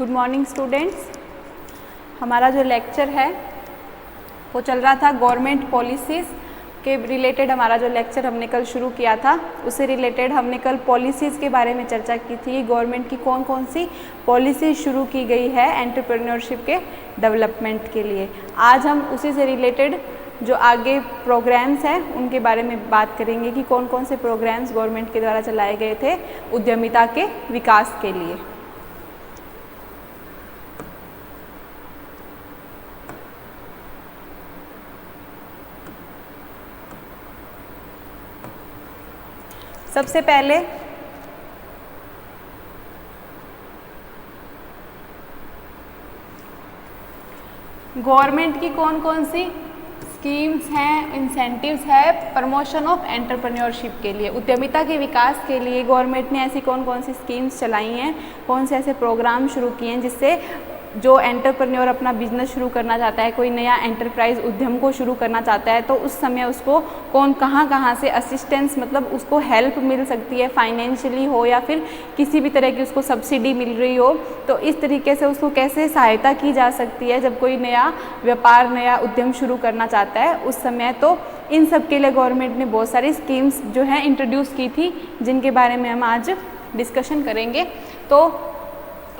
Good morning students. हमारा जो lecture है वो चल रहा था गवर्नमेंट पॉलिसीज़ के रिलेटेड। हमारा जो लेक्चर हमने कल शुरू किया था उससे रिलेटेड हमने कल पॉलिसीज़ के बारे में चर्चा की थी। गवर्नमेंट की कौन कौन सी पॉलिसी शुरू की गई है एंटरप्रेन्योरशिप के डेवलपमेंट के लिए। आज हम उसी से रिलेटेड जो आगे प्रोग्राम्स हैं उनके बारे में बात करेंगे कि कौन कौन से प्रोग्राम्स गवर्नमेंट के द्वारा चलाए गए थे उद्यमिता के विकास के लिए। सबसे पहले गवर्नमेंट की कौन कौन सी स्कीम्स हैं, इंसेंटिव्स है प्रमोशन ऑफ एंटरप्रेन्योरशिप के लिए, उद्यमिता के विकास के लिए गवर्नमेंट ने ऐसी कौन कौन सी स्कीम्स चलाई हैं, कौन से ऐसे प्रोग्राम शुरू किए हैं जिससे जो एंटरप्रेन्योर अपना बिजनेस शुरू करना चाहता है, कोई नया एंटरप्राइज उद्यम को शुरू करना चाहता है तो उस समय उसको कहाँ से असिस्टेंस मतलब उसको हेल्प मिल सकती है, फाइनेंशियली हो या फिर किसी भी तरह की उसको सब्सिडी मिल रही हो, तो इस तरीके से उसको कैसे सहायता की जा सकती है जब कोई नया व्यापार नया उद्यम शुरू करना चाहता है उस समय। तो इन सब के लिए गवर्नमेंट ने बहुत सारी स्कीम्स जो हैं इंट्रोड्यूस की थी जिनके बारे में हम आज डिस्कशन करेंगे। तो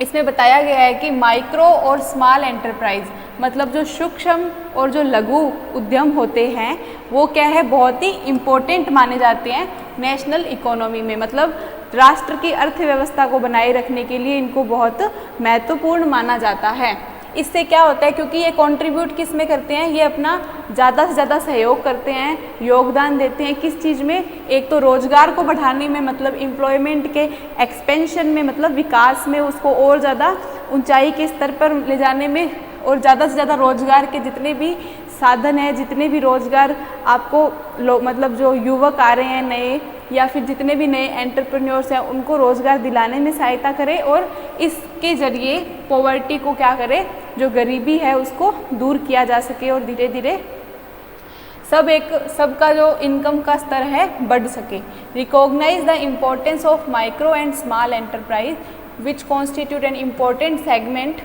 इसमें बताया गया है कि माइक्रो और स्मॉल एंटरप्राइज मतलब जो सूक्ष्म और जो लघु उद्यम होते हैं वो क्या है, बहुत ही इम्पोर्टेंट माने जाते हैं नेशनल इकोनॉमी में। मतलब राष्ट्र की अर्थव्यवस्था को बनाए रखने के लिए इनको बहुत महत्वपूर्ण माना जाता है। इससे क्या होता है, क्योंकि ये कंट्रीब्यूट किस में करते हैं, ये अपना ज़्यादा से ज़्यादा सहयोग करते हैं, योगदान देते हैं किस चीज़ में, एक तो रोज़गार को बढ़ाने में मतलब एम्प्लॉयमेंट के एक्सपेंशन में मतलब विकास में, उसको और ज़्यादा ऊंचाई के स्तर पर ले जाने में, और ज़्यादा से ज़्यादा रोज़गार के जितने भी साधन हैं, जितने भी रोज़गार आपको मतलब जो युवक आ रहे हैं नए या फिर जितने भी नए एंटरप्रेन्योर्स हैं उनको रोज़गार दिलाने में सहायता करे और इसके ज़रिए पॉवर्टी को क्या करे, जो गरीबी है उसको दूर किया जा सके और धीरे धीरे सबका जो इनकम का स्तर है बढ़ सके। Recognize the importance of micro and small enterprise which constitute an important segment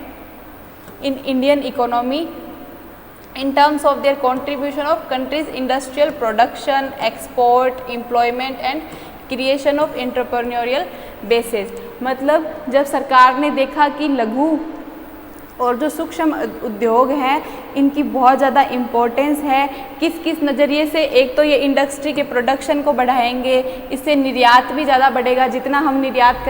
in Indian economy in terms of their contribution of country's industrial production, export, employment and creation of entrepreneurial bases। मतलब जब सरकार ने देखा कि लघु और जो सूक्ष्म उद्योग हैं इनकी बहुत ज़्यादा इम्पोर्टेंस है, किस किस नज़रिए से, एक तो ये इंडस्ट्री के प्रोडक्शन को बढ़ाएंगे, इससे निर्यात भी ज़्यादा बढ़ेगा, जितना हम निर्यात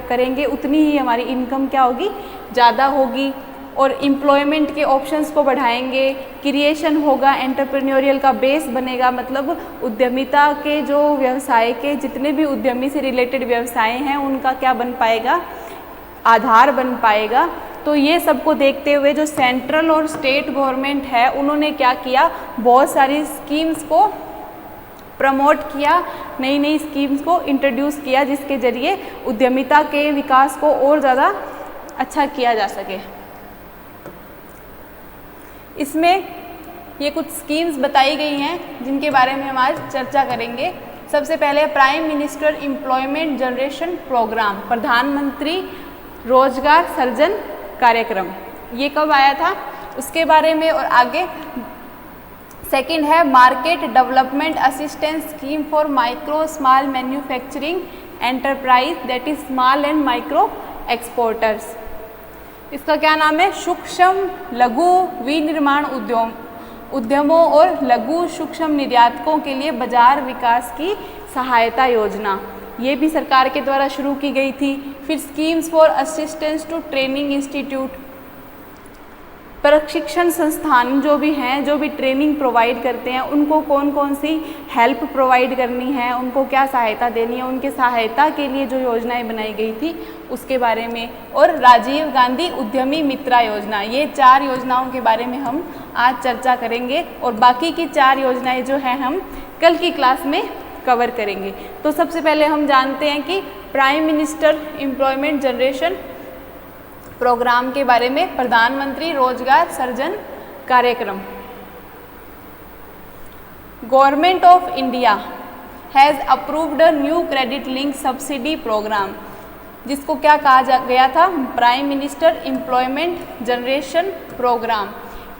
करेंगे उतनी ही हमारी इनकम क्या होगी, ज़्यादा होगी, और एम्प्लॉयमेंट के ऑप्शंस को बढ़ाएंगे, क्रिएशन होगा, एंटरप्रेन्योरियल का बेस बनेगा, मतलब उद्यमिता के जो व्यवसाय के जितने भी उद्यमी से रिलेटेड व्यवसाय हैं उनका क्या बन पाएगा, आधार बन पाएगा। तो ये सबको देखते हुए जो सेंट्रल और स्टेट गवर्नमेंट है उन्होंने क्या किया, बहुत सारी स्कीम्स को प्रमोट किया, नई नई स्कीम्स को इंट्रोड्यूस किया जिसके ज़रिए उद्यमिता के विकास को और ज़्यादा अच्छा किया जा सके। इसमें ये कुछ स्कीम्स बताई गई हैं जिनके बारे में हम आज चर्चा करेंगे। सबसे पहले prime minister employment generation programme, प्रधानमंत्री रोजगार सृजन कार्यक्रम, ये कब आया था उसके बारे में। और आगे सेकंड है market development assistance scheme for micro small manufacturing enterprise that is small and micro exporters. इसका क्या नाम है, सूक्ष्म लघु विनिर्माण उद्यमों और लघु सूक्ष्म निर्यातकों के लिए बाजार विकास की सहायता योजना, ये भी सरकार के द्वारा शुरू की गई थी। फिर schemes for assistance to training institute, प्रशिक्षण संस्थान जो भी हैं जो भी ट्रेनिंग प्रोवाइड करते हैं उनको कौन कौन सी हेल्प प्रोवाइड करनी है, उनको क्या सहायता देनी है, उनके सहायता के लिए जो योजनाएं बनाई गई थी उसके बारे में। और राजीव गांधी उद्यमी मित्रा योजना, ये 4 योजनाओं के बारे में हम आज चर्चा करेंगे और बाकी की 4 योजनाएं जो हैं हम कल की क्लास में कवर करेंगे। तो सबसे पहले हम जानते हैं कि prime minister employment generation programme के बारे में, प्रधानमंत्री रोजगार सृजन कार्यक्रम। Government of India has approved a new credit link subsidy programme. जिसको क्या कहा गया था, prime minister employment generation programme.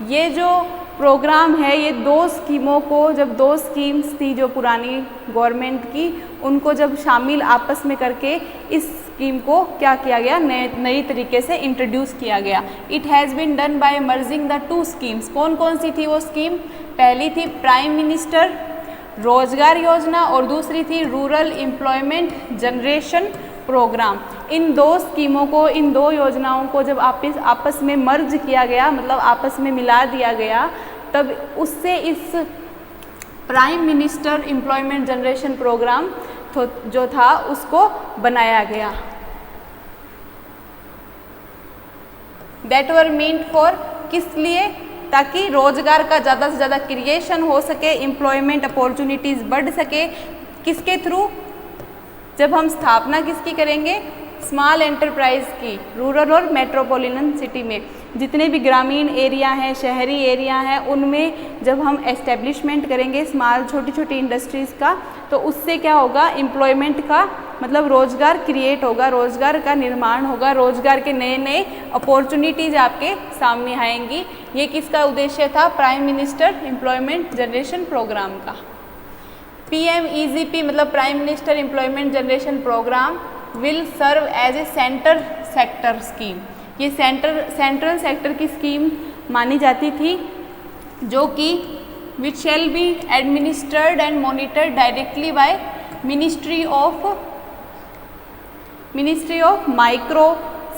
ये जो प्रोग्राम है ये दो स्कीमों को, जब दो स्कीम्स थी जो पुरानी गवर्नमेंट की, उनको जब शामिल आपस में करके इस स्कीम को क्या किया गया, नई तरीके से इंट्रोड्यूस किया गया। It has been done by merging the two schemes. कौन कौन सी थी वो स्कीम? पहली थी प्राइम मिनिस्टर रोजगार योजना और दूसरी थी रूरल एम्प्लॉयमेंट जनरेशन प्रोग्राम। इन दो स्कीमों को, इन दो योजनाओं को जब आपस में मर्ज किया गया, मतलब आपस में मिला दिया गया, तब उससे इस prime minister employment generation programme जो था उसको बनाया गया। दैट वर मीन्ट फॉर, किस लिए? ताकि रोजगार का ज़्यादा से ज़्यादा क्रिएशन हो सके, एम्प्लॉयमेंट अपॉर्चुनिटीज़ बढ़ सके। किसके थ्रू? जब हम स्थापना किसकी करेंगे? स्मॉल एंटरप्राइज की। रूरल और मेट्रोपॉलिटन सिटी में जितने भी ग्रामीण एरिया हैं, शहरी एरिया हैं, उनमें जब हम एस्टेब्लिशमेंट करेंगे स्मॉल छोटी छोटी इंडस्ट्रीज़ का, तो उससे क्या होगा, एम्प्लॉयमेंट का मतलब रोज़गार क्रिएट होगा, रोज़गार का निर्माण होगा, रोज़गार के नए नए अपॉर्चुनिटीज़ आपके सामने आएंगी। ये किसका उद्देश्य था? Prime minister employment generation programme का। PMEGP मतलब prime minister employment generation programme will serve as a centre sector scheme. ये सेंट्रल सेक्टर की स्कीम मानी जाती थी, जो कि which shall be administered and monitored directly by ministry of micro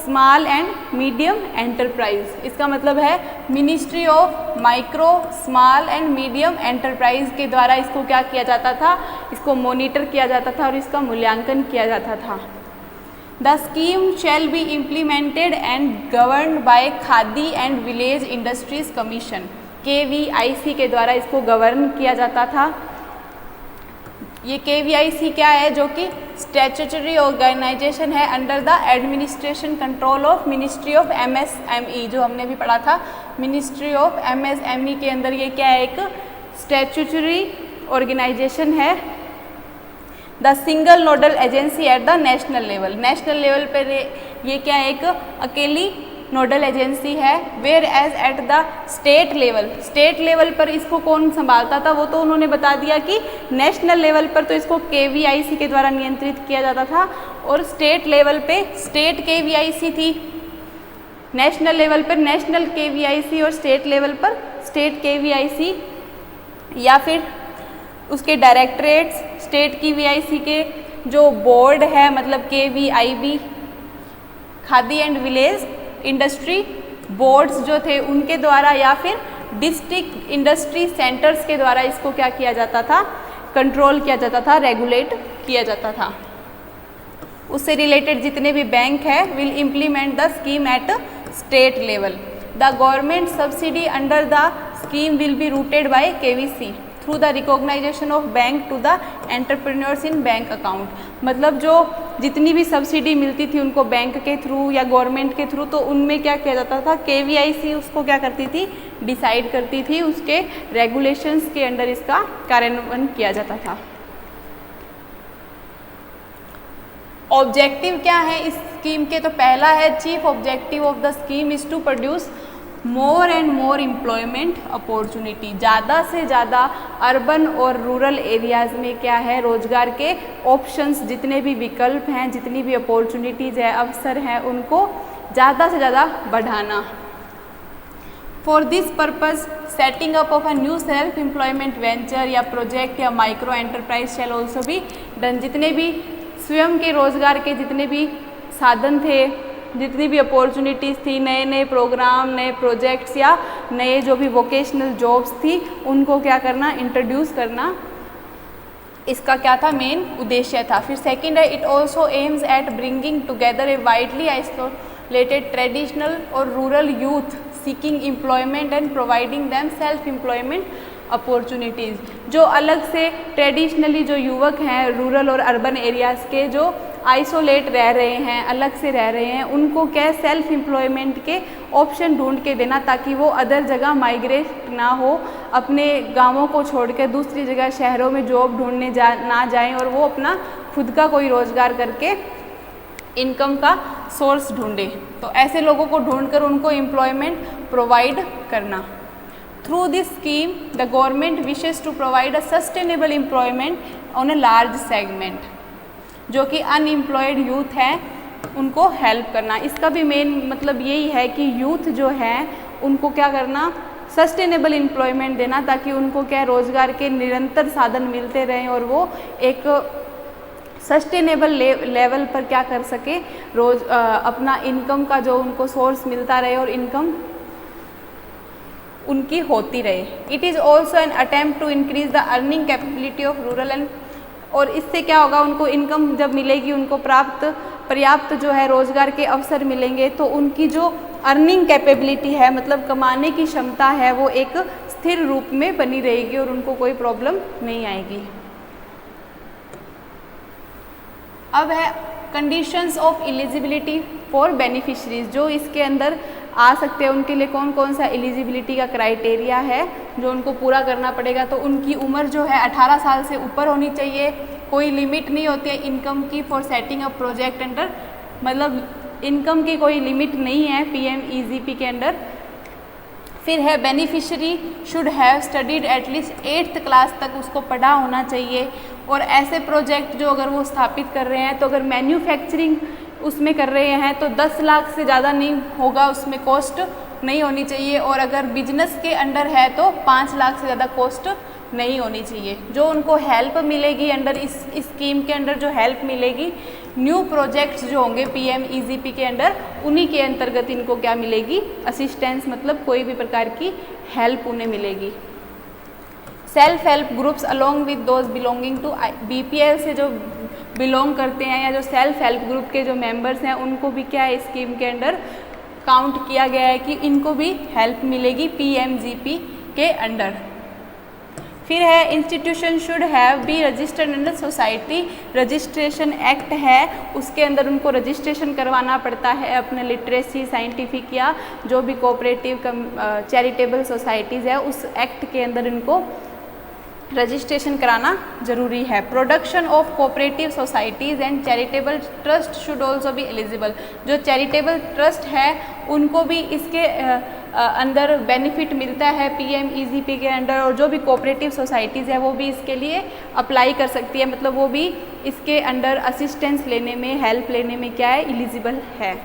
small and medium enterprise. इसका मतलब है ministry of micro small and medium enterprise के द्वारा इसको क्या किया जाता था, इसको मॉनिटर किया जाता था और इसका मूल्यांकन किया जाता था। The scheme shall be implemented and governed bye khadi and village industries commission, KVIC के द्वारा इसको गवर्न किया जाता था। ये KVIC क्या है? जो कि स्टैट्यूटरी ऑर्गेनाइजेशन है under the administration control of ministry of MSME, जो हमने भी पढ़ा था। मिनिस्ट्री ऑफ MSME के अंदर ये क्या है? एक स्टैट्यूटरी ऑर्गेनाइजेशन है। The single nodal agency at the national level. National level पर ये क्या है? एक अकेली नोडल एजेंसी है। Whereas at the state level, state level पर इसको कौन संभालता था? वो तो उन्होंने बता दिया कि नेशनल लेवल पर तो इसको KVIC के द्वारा नियंत्रित किया जाता था, और स्टेट लेवल पे स्टेट KVIC थी। नेशनल लेवल पर नेशनल KVIC और स्टेट लेवल पर स्टेट KVIC, या फिर उसके डायरेक्टरेट्स स्टेट KVIC के जो बोर्ड है, मतलब KVIB, khadi and village industry boards जो थे उनके द्वारा, या फिर डिस्ट्रिक्ट इंडस्ट्री सेंटर्स के द्वारा इसको क्या किया जाता था? कंट्रोल किया जाता था, रेगुलेट किया जाता था। उससे रिलेटेड जितने भी बैंक है will implement the scheme at state level. The government subsidy under the scheme will be routed by KVC through the recognization of bank to the entrepreneurs in bank account. मतलब जो जितनी भी subsidy मिलती थी उनको bank के through या government के थ्रू, तो उनमें क्या किया जाता था? KVIC उसको क्या करती थी? डिसाइड करती थी, उसके रेगुलेशंस के अंडर इसका कार्यान्वयन किया जाता था। ऑब्जेक्टिव क्या है इस स्कीम के? तो पहला है, chief objective of the scheme is to produce more and more employment opportunity. ज़्यादा से ज़्यादा अर्बन और रूरल एरियाज़ में क्या है? रोजगार के ऑप्शंस, जितने भी विकल्प हैं, जितनी भी अपॉर्चुनिटीज़ है, अवसर हैं, उनको ज़्यादा से ज़्यादा बढ़ाना। For this purpose setting up of a new self employment venture या प्रोजेक्ट या माइक्रो एंटरप्राइज शैल ऑल्सो भी डन। जितने भी स्वयं के रोजगार के जितने भी साधन थे, जितनी भी अपॉर्चुनिटीज़ थी, नए नए प्रोग्राम, नए प्रोजेक्ट्स या नए जो भी वोकेशनल जॉब्स थी, उनको क्या करना? इंट्रोड्यूस करना। इसका क्या था? मेन उद्देश्य था। फिर सेकंड है, it also aims at bringing together a widely isolated traditional और rural youth seeking employment and providing them self employment opportunities. जो अलग से ट्रेडिशनली जो युवक हैं रूरल और अर्बन एरियाज़ के, जो आइसोलेट रह रहे हैं, अलग से रह रहे हैं, उनको क्या सेल्फ एम्प्लॉयमेंट के ऑप्शन ढूंढ के देना, ताकि वो अदर जगह माइग्रेट ना हो, अपने गांवों को छोड़कर दूसरी जगह शहरों में जॉब ढूंढने ना जाएं, और वो अपना खुद का कोई रोज़गार करके इनकम का सोर्स ढूंढे। तो ऐसे लोगों को ढूंढकर उनको एम्प्लॉयमेंट प्रोवाइड करना। Through this scheme the government wishes to provide a sustainable employment on a large segment. जो कि अनएम्प्लॉयड यूथ है उनको हेल्प करना। इसका भी मेन मतलब यही है कि यूथ जो है उनको क्या करना, सस्टेनेबल एम्प्लॉयमेंट देना, ताकि उनको क्या रोज़गार के निरंतर साधन मिलते रहें और वो एक सस्टेनेबल लेवल पर क्या कर सके, अपना इनकम का जो उनको सोर्स मिलता रहे और इनकम उनकी होती रहे। It is also an attempt to increase the earning capability of rural and, और इससे क्या होगा, उनको इनकम जब मिलेगी, उनको पर्याप्त जो है रोज़गार के अवसर मिलेंगे, तो उनकी जो अर्निंग कैपेबिलिटी है, मतलब कमाने की क्षमता है, वो एक स्थिर रूप में बनी रहेगी और उनको कोई प्रॉब्लम नहीं आएगी। अब है conditions of eligibility for beneficiaries. जो इसके अंदर आ सकते हैं उनके लिए कौन कौन सा एलिजिबिलिटी का क्राइटेरिया है जो उनको पूरा करना पड़ेगा। तो उनकी उम्र जो है 18 साल से ऊपर होनी चाहिए। कोई लिमिट नहीं होती है इनकम की for setting up project under, मतलब इनकम की कोई लिमिट नहीं है PMEGP के अंडर। फिर है beneficiary should have studied at least 8th class तक उसको पढ़ा होना चाहिए। और ऐसे प्रोजेक्ट जो अगर वो स्थापित कर रहे हैं, तो अगर मैन्युफैक्चरिंग उसमें कर रहे हैं तो 10 लाख से ज़्यादा नहीं होगा, उसमें कॉस्ट नहीं होनी चाहिए। और अगर बिजनेस के अंडर है तो 5 लाख से ज़्यादा कॉस्ट नहीं होनी चाहिए। जो उनको हेल्प मिलेगी अंडर इस स्कीम के अंडर जो हेल्प मिलेगी, न्यू प्रोजेक्ट्स जो होंगे PMEGP के अंडर, उन्हीं के अंतर्गत इनको क्या मिलेगी, असिस्टेंस, मतलब कोई भी प्रकार की हेल्प उन्हें मिलेगी। Self help groups along with those belonging to BPL से जो बिलोंग करते हैं या जो सेल्फ हेल्प ग्रुप के जो मेंबर्स हैं, उनको भी क्या है स्कीम के अंडर काउंट किया गया है कि इनको भी हेल्प मिलेगी PMGP के अंडर। फिर है institution should have be registered under society registration act है, उसके अंदर उनको रजिस्ट्रेशन करवाना पड़ता है अपने लिटरेसी, साइंटिफिक या जो भी कोऑपरेटिव चैरिटेबल सोसाइटीज़ है, उस एक्ट के अंदर इनको रजिस्ट्रेशन कराना जरूरी है। Production of cooperative societies and charitable trust should also be eligible. जो चैरिटेबल ट्रस्ट है उनको भी इसके अंदर बेनिफिट मिलता है PMEGP के अंडर, और जो भी कोऑपरेटिव सोसाइटीज़ है वो भी इसके लिए अप्लाई कर सकती है, मतलब वो भी इसके अंडर असिस्टेंस लेने में, हेल्प लेने में क्या है, एलिजिबल है।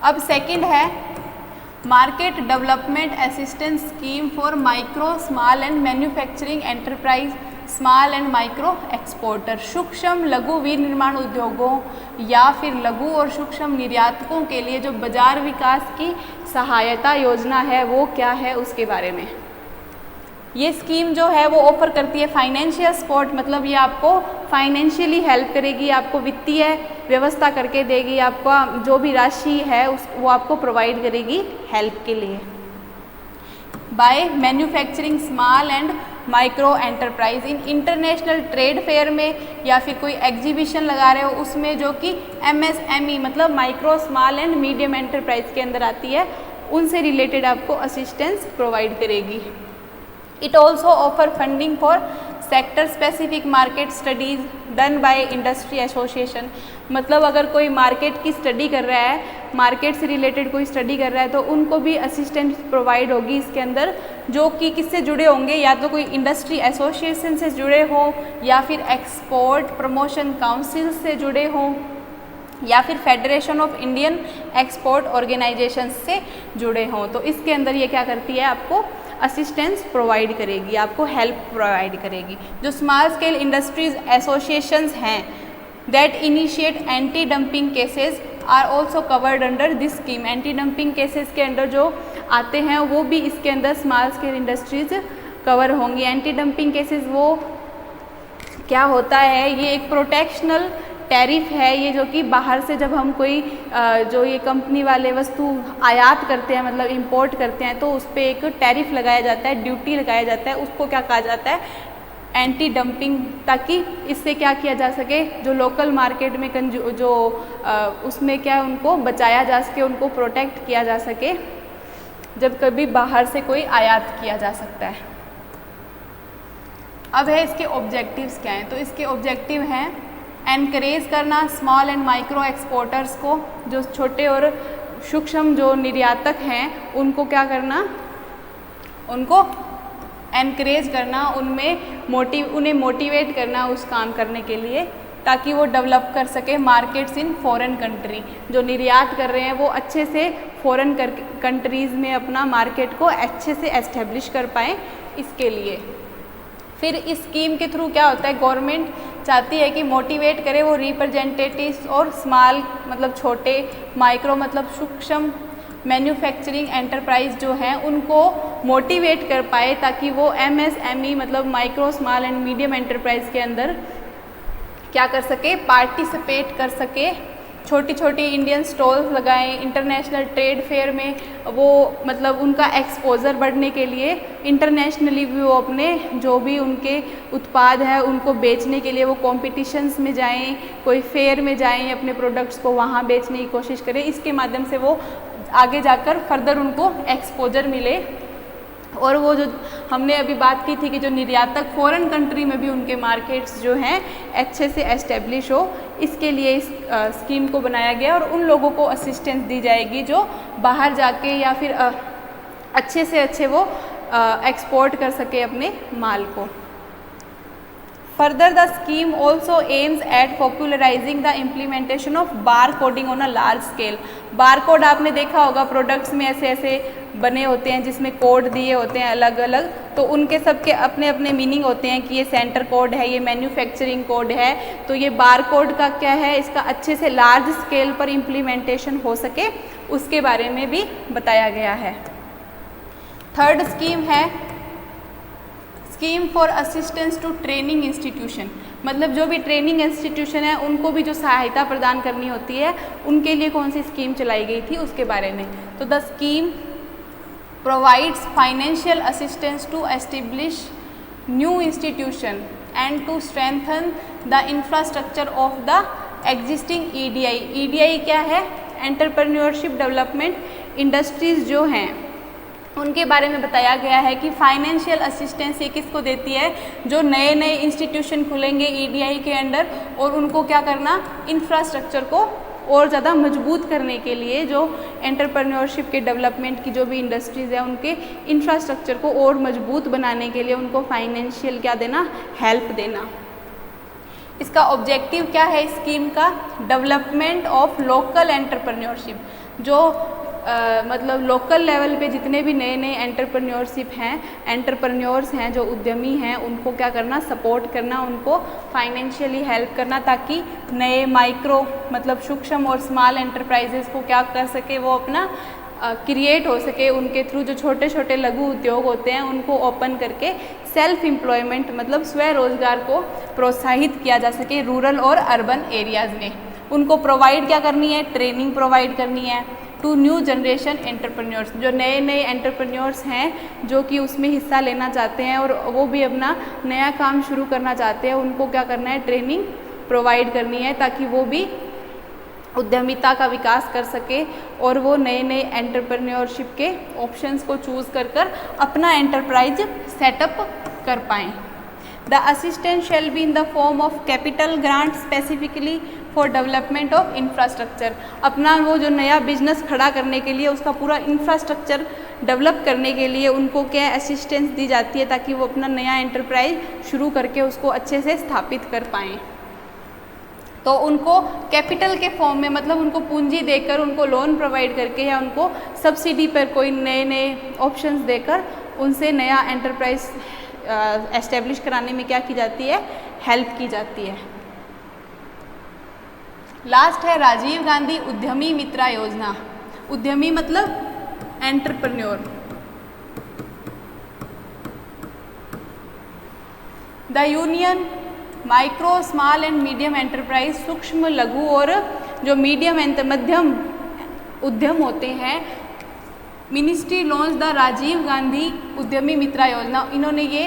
अब सेकंड है market development assistance scheme for micro small and manufacturing enterprise, small and micro exporter. सूक्ष्म लघु विनिर्माण उद्योगों या फिर लघु और सूक्ष्म निर्यातकों के लिए जो बाजार विकास की सहायता योजना है वो क्या है, उसके बारे में ये स्कीम जो है वो ऑफर करती है फाइनेंशियल सपोर्ट, मतलब ये आपको फाइनेंशियली हेल्प करेगी, आपको वित्तीय व्यवस्था करके देगी, आपका जो भी राशि है वो आपको प्रोवाइड करेगी हेल्प के लिए। By manufacturing small and micro enterprise in international trade fair में या फिर कोई एग्जीबिशन लगा रहे हो उसमें, जो कि MSME मतलब micro small and medium enterprise के अंदर आती है, उनसे रिलेटेड आपको असिस्टेंस प्रोवाइड करेगी। It also offer funding for sector specific market studies done by industry association, मतलब अगर कोई मार्केट की स्टडी कर रहा है, मार्केट से रिलेटेड कोई स्टडी कर रहा है, तो उनको भी असिस्टेंस प्रोवाइड होगी इसके अंदर, जो कि किससे जुड़े होंगे, या तो कोई इंडस्ट्री एसोसिएशन से जुड़े हों, या फिर एक्सपोर्ट प्रमोशन काउंसिल से जुड़े हों, या फिर federation of Indian export organization से जुड़े हों। तो इसके अंदर ये क्या करती है, आपको असिस्टेंस प्रोवाइड करेगी, आपको हेल्प प्रोवाइड करेगी। जो स्मॉल स्केल इंडस्ट्रीज एसोसिएशंस हैं that initiate anti dumping cases are also covered under this scheme. Anti dumping cases के अंदर जो आते हैं वो भी इसके अंदर स्मॉल स्केल इंडस्ट्रीज कवर होंगी। एंटी डंपिंग केसेस वो क्या होता है, ये एक प्रोटेक्शनल टैरिफ है, ये जो कि बाहर से जब हम कोई जो ये कंपनी वाले वस्तु आयात करते हैं, मतलब इंपोर्ट करते हैं, तो उस पर एक टैरिफ लगाया जाता है, ड्यूटी लगाया जाता है, उसको क्या कहा जाता है, एंटी डंपिंग, ताकि इससे क्या किया जा सके, जो लोकल मार्केट में उसमें क्या उनको बचाया जा सके, उनको प्रोटेक्ट किया जा सके जब कभी बाहर से कोई आयात किया जा सकता है। अब है इसके ऑब्जेक्टिव्स क्या हैं, तो इसके ऑब्जेक्टिव हैं एनकरेज करना स्मॉल एंड माइक्रो एक्सपोर्टर्स को, जो छोटे और सूक्ष्म जो निर्यातक हैं उनको क्या करना, उनको एनकरेज करना, उन्हें मोटिवेट करना उस काम करने के लिए, ताकि वो डेवलप कर सके मार्केट्स इन फॉरेन कंट्री। जो निर्यात कर रहे हैं वो अच्छे से फॉरेन कंट्रीज़ में अपना मार्केट को अच्छे से एस्टेब्लिश कर पाएँ, इसके लिए। फिर इस स्कीम के थ्रू क्या होता है, गवर्नमेंट चाहती है कि मोटिवेट करे वो रिप्रेजेंटेटिव्स और स्मॉल मतलब छोटे, माइक्रो मतलब सूक्ष्म मैन्युफैक्चरिंग एंटरप्राइज जो हैं उनको मोटिवेट कर पाए, ताकि वो MSME मतलब micro small and medium enterprise के अंदर क्या कर सके, पार्टिसिपेट कर सके, छोटी छोटी इंडियन स्टॉल्स लगाएं, इंटरनेशनल ट्रेड फेयर में वो मतलब उनका एक्सपोजर बढ़ने के लिए इंटरनेशनली भी वो अपने जो भी उनके उत्पाद है उनको बेचने के लिए वो कॉम्पिटिशन्स में जाएं, कोई फेयर में जाएं, अपने प्रोडक्ट्स को वहाँ बेचने की कोशिश करें। इसके माध्यम से वो आगे जाकर फर्दर उनको एक्सपोजर मिले। और वो जो हमने अभी बात की थी कि जो निर्यातक फॉरेन कंट्री में भी उनके मार्केट्स जो हैं अच्छे से एस्टेब्लिश हो, इसके लिए इस स्कीम को बनाया गया। और उन लोगों को असिस्टेंस दी जाएगी जो बाहर जाके या फिर अच्छे से अच्छे वो एक्सपोर्ट कर सके अपने माल को। Further, the scheme also aims at popularizing the implementation of barcoding on a large scale. Barcode आपने देखा होगा, प्रोडक्ट्स में ऐसे ऐसे बने होते हैं जिसमें कोड दिए होते हैं अलग अलग, तो उनके सबके अपने अपने मीनिंग होते हैं कि ये सेंटर कोड है, ये मैन्युफैक्चरिंग कोड है। तो ये बारकोड का क्या है, इसका अच्छे से लार्ज स्केल पर इम्प्लीमेंटेशन हो सके उसके बारे में भी बताया गया है। थर्ड स्कीम है scheme for assistance to training institution, मतलब जो भी ट्रेनिंग इंस्टीट्यूशन है उनको भी जो सहायता प्रदान करनी होती है उनके लिए कौन सी स्कीम चलाई गई थी उसके बारे में। तो the scheme provides financial assistance to establish new institution and to strengthen the infrastructure of the existing EDI। EDI क्या है, एंटरप्रेन्योरशिप डेवलपमेंट इंडस्ट्रीज जो हैं उनके बारे में बताया गया है कि फाइनेंशियल असिस्टेंस ये किसको देती है, जो नए नए इंस्टीट्यूशन खुलेंगे EDI के अंडर, और उनको क्या करना, इंफ्रास्ट्रक्चर को और ज़्यादा मजबूत करने के लिए, जो एंटरप्रेन्योरशिप के डेवलपमेंट की जो भी इंडस्ट्रीज़ है उनके इंफ्रास्ट्रक्चर को और मजबूत बनाने के लिए उनको फाइनेंशियल क्या देना, हेल्प देना। इसका ऑब्जेक्टिव क्या है इस स्कीम का, डेवलपमेंट ऑफ लोकल एंटरप्रेन्योरशिप, जो मतलब लोकल लेवल पे जितने भी नए नए एंटरप्रेन्योर्स हैं जो उद्यमी हैं उनको क्या करना, सपोर्ट करना, उनको फाइनेंशियली हेल्प करना, ताकि नए माइक्रो मतलब सूक्ष्म और स्मॉल एंटरप्राइजेस को क्या कर सके, वो अपना क्रिएट हो सके, उनके थ्रू जो छोटे छोटे लघु उद्योग होते हैं उनको ओपन करके सेल्फ एम्प्लॉयमेंट मतलब स्वरोजगार को प्रोत्साहित किया जा सके रूरल और अर्बन एरियाज़ में। उनको प्रोवाइड क्या करनी है, ट्रेनिंग प्रोवाइड करनी है टू न्यू जनरेशन एंटरप्रेन्योर्स, जो नए नए एंटरप्रेन्योर्स हैं जो कि उसमें हिस्सा लेना चाहते हैं और वो भी अपना नया काम शुरू करना चाहते हैं, उनको क्या करना है, ट्रेनिंग प्रोवाइड करनी है, ताकि वो भी उद्यमिता का विकास कर सके और वो नए नए एंटरप्रेन्योरशिप के ऑप्शंस को चूज़ कर कर अपना एंटरप्राइज सेटअप कर पाएँ। The assistance shall be in the form of capital grant specifically for development of infrastructure। अपना वो जो नया बिजनेस खड़ा करने के लिए उसका पूरा इंफ्रास्ट्रक्चर डेवलप करने के लिए उनको क्या असिस्टेंस दी जाती है, ताकि वो अपना नया एंटरप्राइज शुरू करके उसको अच्छे से स्थापित कर पाएँ। तो उनको कैपिटल के फॉर्म में मतलब उनको पूंजी देकर, उनको लोन प्रोवाइड करके या उनको सब्सिडी पर कोई नए नए ऑप्शंस देकर उनसे नया एंटरप्राइज एस्टेब्लिश कराने में क्या की जाती है, हेल्प की जाती है। लास्ट है राजीव गांधी उद्यमी मित्रा योजना। उद्यमी मतलब entrepreneur. The union micro small and medium enterprise, सूक्ष्म लघु और जो मीडियम एंड मध्यम उद्यम होते हैं, ministry launch the Rajiv Gandhi Udyami Mitra योजना। इन्होंने ये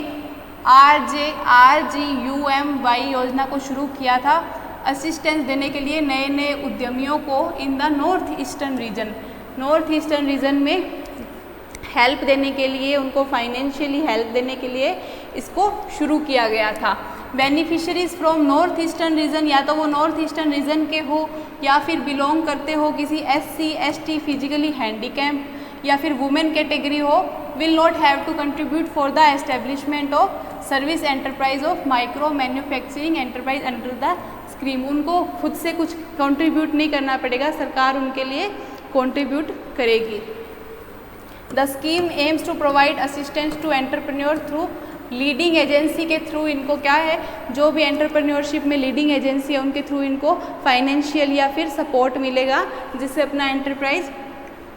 RGUMY योजना को शुरू किया था असिस्टेंस देने के लिए नए नए उद्यमियों को in the north eastern region में हेल्प देने के लिए, उनको फाइनेंशियली हेल्प देने के लिए इसको शुरू किया गया था। Beneficiaries from north eastern region, या तो वो नॉर्थ ईस्टर्न रीजन के हो या फिर बिलोंग करते हो किसी SC ST फिजिकली हैंडीकैप या फिर वुमेन कैटेगरी हो, will not have to contribute for the establishment of service enterprise of micro manufacturing enterprise under the scheme. उनको खुद से कुछ कंट्रीब्यूट नहीं करना पड़ेगा, सरकार उनके लिए कंट्रीब्यूट करेगी। The scheme aims to provide assistance to entrepreneur through leading agency के थ्रू इनको क्या है, जो भी एंटरप्रेन्योरशिप में लीडिंग एजेंसी है उनके थ्रू इनको फाइनेंशियल या फिर सपोर्ट मिलेगा जिससे अपना एंटरप्राइज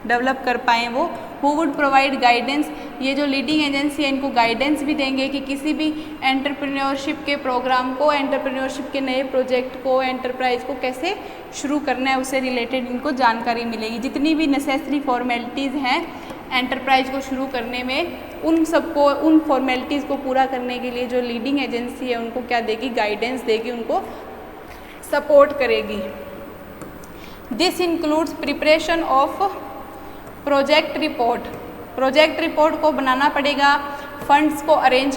डेवलप कर पाएँ वो। हु वुड प्रोवाइड गाइडेंस, ये जो लीडिंग एजेंसी है इनको गाइडेंस भी देंगे कि किसी भी एंटरप्रेन्योरशिप के प्रोग्राम को, एंटरप्रेन्योरशिप के नए प्रोजेक्ट को, एंटरप्राइज को कैसे शुरू करना है उससे रिलेटेड इनको जानकारी मिलेगी। जितनी भी नेसेसरी फॉर्मेलिटीज़ हैं एंटरप्राइज को शुरू करने में, उन सबको, उन फॉर्मेलिटीज़ को पूरा करने के लिए जो लीडिंग एजेंसी है उनको क्या देगी, गाइडेंस देगी, उनको सपोर्ट करेगी। This includes preparation of project report, project report को बनाना पड़ेगा, फंड्स को अरेंज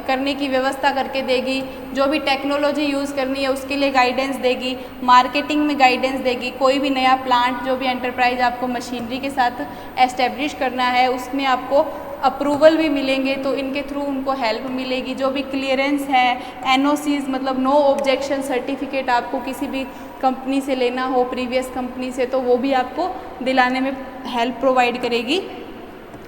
करने की व्यवस्था करके देगी, जो भी टेक्नोलॉजी यूज़ करनी है उसके लिए गाइडेंस देगी, मार्केटिंग में गाइडेंस देगी, कोई भी नया प्लांट जो भी एंटरप्राइज आपको मशीनरी के साथ एस्टेब्लिश करना है उसमें आपको अप्रूवल भी मिलेंगे तो इनके थ्रू उनको हेल्प मिलेगी। जो भी क्लियरेंस है, NOCs मतलब नो ऑब्जेक्शन सर्टिफिकेट आपको किसी भी कंपनी से लेना हो, प्रीवियस कंपनी से, तो वो भी आपको दिलाने में हेल्प प्रोवाइड करेगी।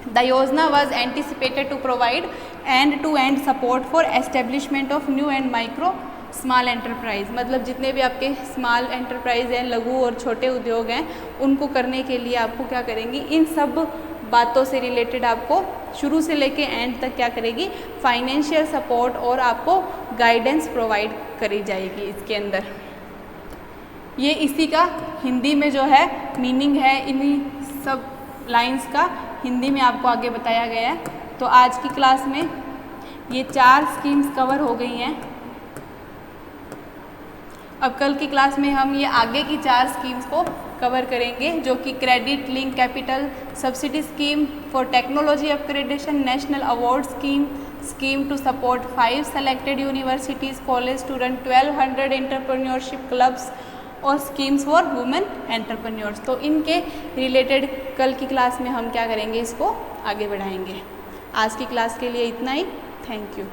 The Yojana was anticipated to provide and support for establishment of new and micro small enterprise, मतलब जितने भी आपके स्मॉल एंटरप्राइज हैं, लघु और छोटे उद्योग हैं, उनको करने के लिए आपको क्या करेंगी, इन सब बातों से रिलेटेड आपको शुरू से लेके एंड तक क्या करेगी, फाइनेंशियल सपोर्ट और आपको गाइडेंस प्रोवाइड करी जाएगी इसके अंदर। ये इसी का हिंदी में जो है मीनिंग है, इन्हीं सब लाइंस का हिंदी में आपको आगे बताया गया है। तो आज की क्लास में ये 4 स्कीम्स कवर हो गई हैं। अब कल की क्लास में हम ये आगे की 4 स्कीम्स को कवर करेंगे, जो कि credit link capital subsidy scheme for technology upgradation, national award scheme, scheme to support 5 selected universities college to run 1200 entrepreneurship clubs और स्कीम्स फॉर वुमेन एंटरप्रेन्योर्स। तो इनके रिलेटेड कल की क्लास में हम क्या करेंगे, इसको आगे बढ़ाएंगे। आज की क्लास के लिए इतना ही। Thank you.